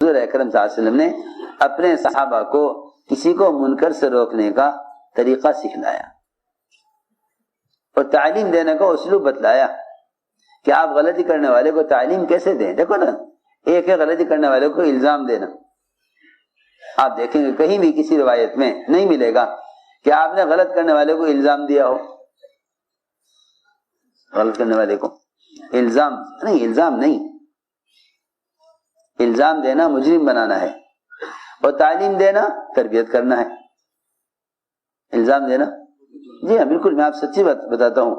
حضور اکرم صلی اللہ علیہ وسلم نے اپنے صحابہ کو کسی کو منکر سے روکنے کا طریقہ سکھلایا اور تعلیم دینے کا اسلوب بتلایا کہ آپ غلطی کرنے والے کو تعلیم کیسے دیں. دیکھو نا، ایک ہے غلطی کرنے والے کو الزام دینا. آپ دیکھیں گے کہیں بھی کسی روایت میں نہیں ملے گا کہ آپ نے غلط کرنے والے کو الزام دیا ہو. غلط کرنے والے کو الزام نہیں، الزام دینا مجرم بنانا ہے اور تعلیم دینا تربیت کرنا ہے. الزام دینا، جی ہاں بالکل، میں آپ سچی بات بتاتا ہوں.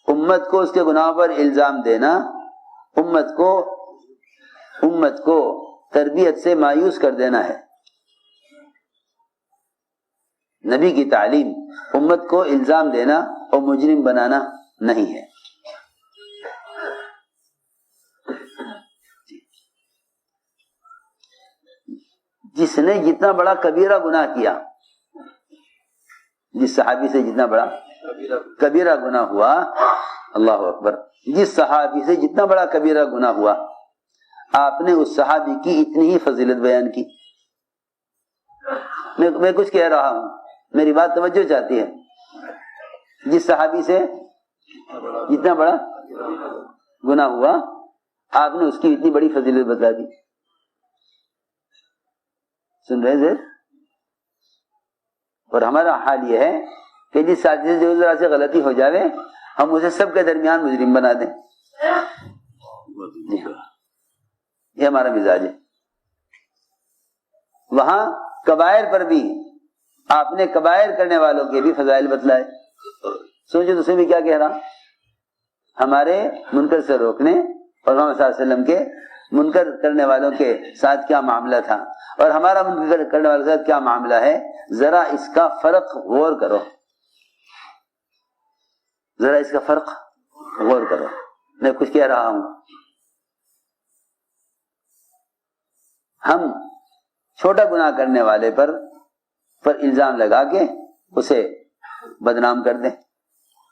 امت کو اس کے گناہوں پر الزام دینا امت کو تربیت سے مایوس کر دینا ہے. نبی کی تعلیم امت کو الزام دینا اور مجرم بنانا نہیں ہے. جس نے جتنا بڑا کبیرہ گناہ کیا، جس صحابی سے جتنا بڑا کبیرہ گناہ ہوا، اللہ اکبر، جس صحابی سے جتنا بڑا کبیرہ گناہ ہوا، آپ نے اس صحابی کی اتنی ہی فضیلت بیان کی. میں کچھ کہہ رہا ہوں، میری بات توجہ چاہتی ہے. جس صحابی سے جتنا بڑا گناہ ہوا، آپ نے اس کی اتنی بڑی فضیلت بتا دی. سن رہے تھے؟ اور ہمارا حال یہ ہے کہ جس ساتھی سے جو ذرا سے غلطی ہو جاوے ہم اسے سب کے درمیان مجرم بنا دیں. یہ ہمارا مزاج ہے. وہاں کبائر پر بھی آپ نے کبائر کرنے والوں کے بھی فضائل بتلائے. سوچو تو میں کیا کہہ رہا، ہمارے منکر سے روکنے اور محمد صلی اللہ علیہ وسلم کے منکر کرنے والوں کے ساتھ کیا معاملہ تھا اور ہمارا منکر کرنے والوں کے ساتھ کیا معاملہ ہے. ذرا اس کا فرق غور کرو، ذرا اس کا فرق غور کرو. میں کچھ کہہ رہا ہوں. ہم چھوٹا گناہ کرنے والے پر الزام لگا کے اسے بدنام کر دیں،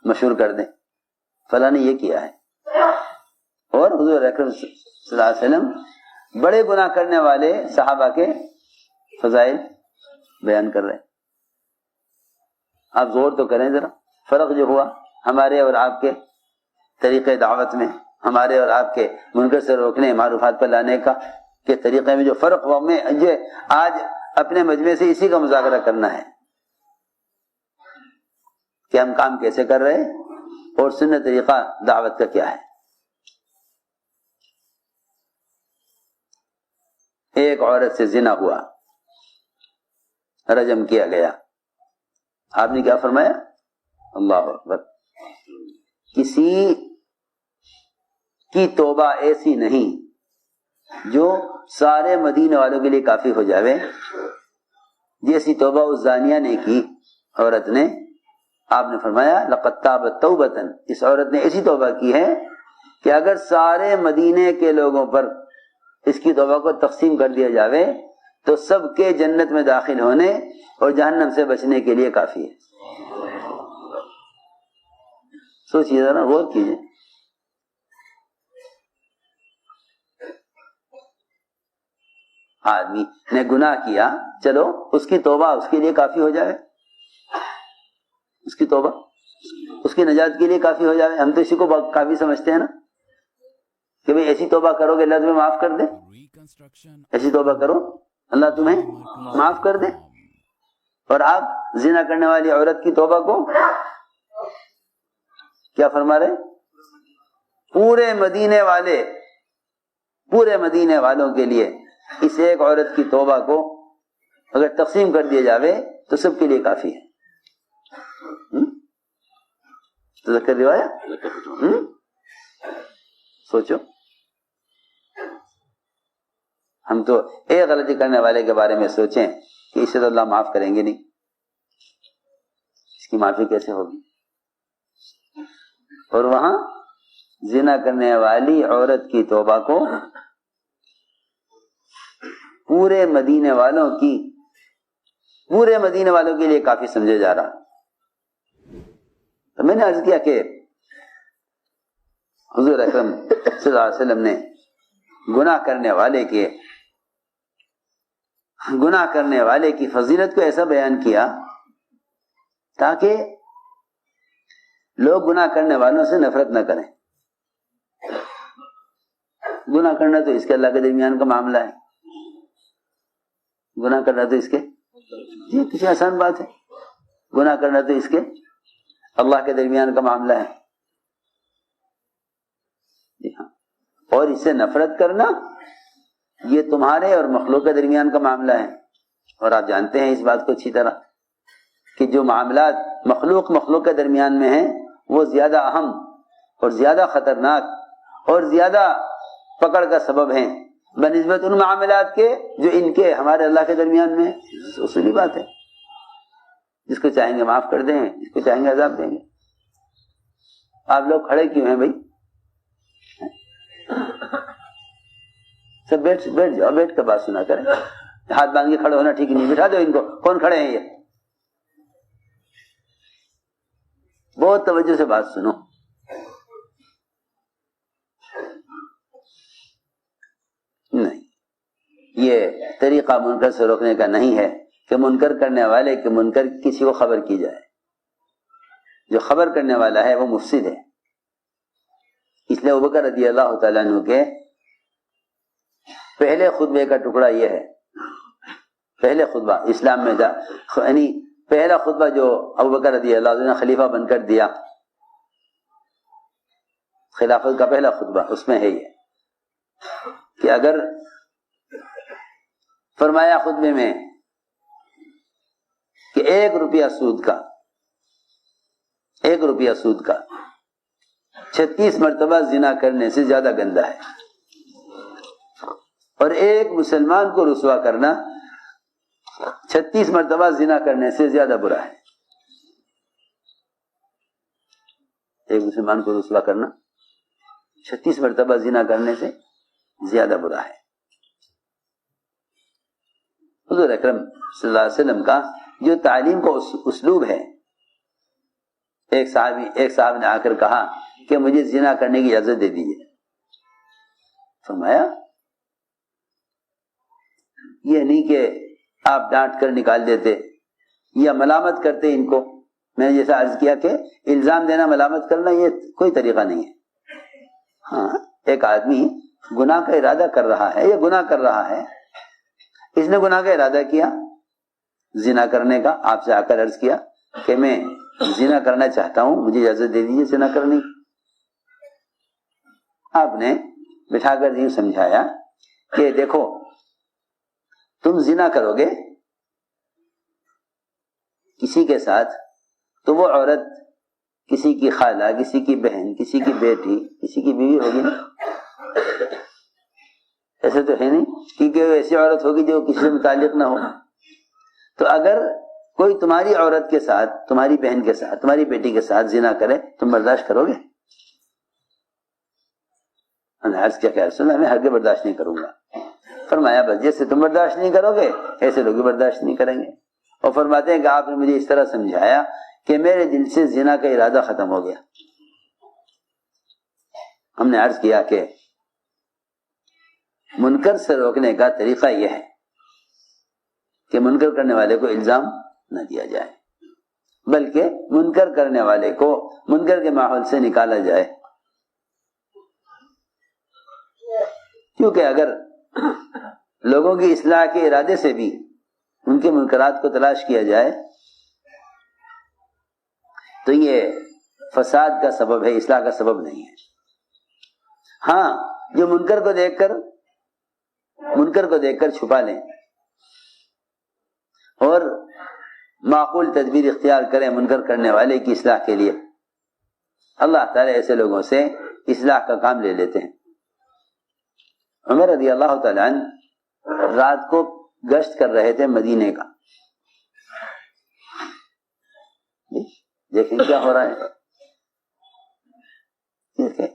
مشہور کر دیں، فلاں نے یہ کیا ہے. اور حضور اکرم صلی اللہ علیہ وسلم بڑے گناہ کرنے والے صحابہ کے فضائل بیان کر رہے ہیں. آپ غور تو کریں ذرا، فرق جو ہوا ہمارے اور آپ کے طریقے دعوت میں، ہمارے اور آپ کے منکر سے روکنے، معروفات پر لانے کا کے طریقے میں جو فرق ہوا، میں آج اپنے مجمع سے اسی کا مذاکرہ کرنا ہے کہ ہم کام کیسے کر رہے اور سنت طریقہ دعوت کا کیا ہے. ایک عورت سے زنا ہوا، رجم کیا گیا. آپ نے کیا فرمایا؟ اللہ اکبر. کسی کی توبہ ایسی نہیں جو سارے مدینے والوں کے لیے کافی ہو جاوے جیسی توبہ اس زانیہ نے کی، عورت نے. آپ نے فرمایا لقد تابت توبۃ، اس عورت نے ایسی توبہ کی ہے کہ اگر سارے مدینے کے لوگوں پر اس کی توبہ کو تقسیم کر دیا جاوے تو سب کے جنت میں داخل ہونے اور جہنم سے بچنے کے لیے کافی ہے. سوچیے ذرا، غور کیجیے. آدمی نے گناہ کیا، چلو اس کی توبہ اس کے لیے کافی ہو جائے، اس کی توبہ اس کی نجات کے لیے کافی ہو جائے. ہم تو اسی کو کافی سمجھتے ہیں نا کہ بھئی ایسی توبہ کرو کہ اللہ تمہیں معاف کر دے، ایسی توبہ کرو اللہ تمہیں معاف کر دے. اور آپ زنا کرنے والی عورت کی توبہ کو کیا فرما رہے؟ پورے مدینے والوں کے لیے اس ایک عورت کی توبہ کو اگر تقسیم کر دیا جاوے تو سب کے لیے کافی ہے. تذکر روایا، سوچو. ہم تو ایک غلطی کرنے والے کے بارے میں سوچیں کہ اسے تو اللہ معاف کریں گے نہیں، اس کی معافی کیسے ہوگی. اور وہاں زنا کرنے والی عورت کی توبہ کو پورے مدینے والوں کے لیے کافی سمجھا جا رہا. تو میں نے عرض کیا کہ حضور اکرم صلی اللہ علیہ وسلم نے گناہ کرنے والے کے گناہ کرنے والے کی فضیلت کو ایسا بیان کیا تاکہ لوگ گناہ کرنے والوں سے نفرت نہ کریں. گناہ کرنا تو اس کے اللہ کے درمیان کا معاملہ ہے. گناہ کرنا تو اس کے یہ کسی آسان بات ہے. گناہ کرنا تو اس کے اللہ کے درمیان کا معاملہ ہے. جی ہاں. اور اس سے نفرت کرنا یہ تمہارے اور مخلوق کے درمیان کا معاملہ ہے. اور آپ جانتے ہیں اس بات کو اچھی طرح کہ جو معاملات مخلوق کے درمیان میں ہیں وہ زیادہ اہم اور زیادہ خطرناک اور زیادہ پکڑ کا سبب ہیں بنسبت ان معاملات کے جو ان کے ہمارے اللہ کے درمیان میں. اصولی بات ہے. جس کو چاہیں گے معاف کر دیں, جس کو چاہیں گے عذاب دیں گے. آپ لوگ کھڑے کیوں ہیں بھائی؟ سب بیٹھ جاؤ, بیٹھ کر بات سنا کریں. ہاتھ باندھ کے کھڑے ہونا ٹھیک نہیں. بٹھا دو ان کو. کون کھڑے ہیں یہ؟ بہت توجہ سے بات سنو. نہیں, یہ طریقہ منکر سے روکنے کا نہیں ہے کہ منکر کرنے والے کے منکر کسی کو خبر کی جائے. جو خبر کرنے والا ہے وہ مفسد ہے. اس لیے ابوبکر رضی اللہ تعالیٰ عنہ کے پہلے خطبے کا ٹکڑا یہ ہے. پہلے خطبہ اسلام میں یعنی پہلا خطبہ جو ابوبکر رضی اللہ عنہ نے خلیفہ بن کر دیا, خلافت کا پہلا خطبہ, اس میں ہے یہ کہ اگر فرمایا خطبے میں کہ 1 روپیہ سود کا 36 مرتبہ زنا کرنے سے زیادہ گندا ہے, اور ایک مسلمان کو رسوا کرنا 36 مرتبہ زنا کرنے سے زیادہ برا ہے. ایک مسلمان کو رسوا کرنا 36 مرتبہ زنا کرنے سے زیادہ برا ہے. حضور اکرم صلی اللہ علیہ وسلم کا جو تعلیم کا اسلوب ہے, ایک صاحب نے آ کر کہا کہ مجھے زنا کرنے کی اجازت دے دیجیے. فرمایا یہ نہیں کہ آپ ڈانٹ کر نکال دیتے یا ملامت کرتے ان کو. میں نے جیسا عرض کیا کہ الزام دینا, ملامت کرنا یہ کوئی طریقہ نہیں ہے. ہاں, ایک آدمی گناہ کا ارادہ کر رہا ہے یا گناہ کر رہا ہے, اس نے گناہ کا ارادہ کیا زنا کرنے کا, آپ سے آ کر عرض کیا کہ میں زنا کرنا چاہتا ہوں, مجھے اجازت دے دیجیے زنا کرنے کی. آپ نے بٹھا کر یوں سمجھایا کہ دیکھو تم زنا کرو گے کسی کے ساتھ تو وہ عورت کسی کی خالہ, کسی کی بہن, کسی کی بیٹی, کسی کی بیوی ہوگی نا. ایسے تو ہے نہیں, کیونکہ وہ ایسی عورت ہوگی جو کسی سے متعلق نہ ہو. تو اگر کوئی تمہاری عورت کے ساتھ, تمہاری بہن کے ساتھ, تمہاری بیٹی کے ساتھ زنا کرے, تم برداشت کرو گے؟ عرض کیا کہ رسول اللہ میں ہرگز برداشت نہیں کروں گا. فرمایا بس جیسے تم برداشت نہیں کرو گے ایسے لوگ بھی برداشت نہیں کریں گے. اور فرماتے ہیں کہ آپ نے مجھے اس طرح سمجھایا کہ میرے دل سے زنا کا ارادہ ختم ہو گیا. ہم نے عرض کیا کہ منکر سے روکنے کا طریقہ یہ ہے کہ منکر کرنے والے کو الزام نہ دیا جائے, بلکہ منکر کرنے والے کو منکر کے ماحول سے نکالا جائے. کیونکہ اگر لوگوں کی اصلاح کے ارادے سے بھی ان کے منکرات کو تلاش کیا جائے تو یہ فساد کا سبب ہے, اصلاح کا سبب نہیں ہے. ہاں, جو منکر کو دیکھ کر چھپا لیں اور معقول تدبیر اختیار کریں منکر کرنے والے کی اصلاح کے لیے, اللہ تعالیٰ ایسے لوگوں سے اصلاح کا کام لے لیتے ہیں. عمر رضی اللہ تعالیٰ عنہ رات کو گشت کر رہے تھے مدینے کا. دیکھیں کیا ہو رہا ہے, دیکھیں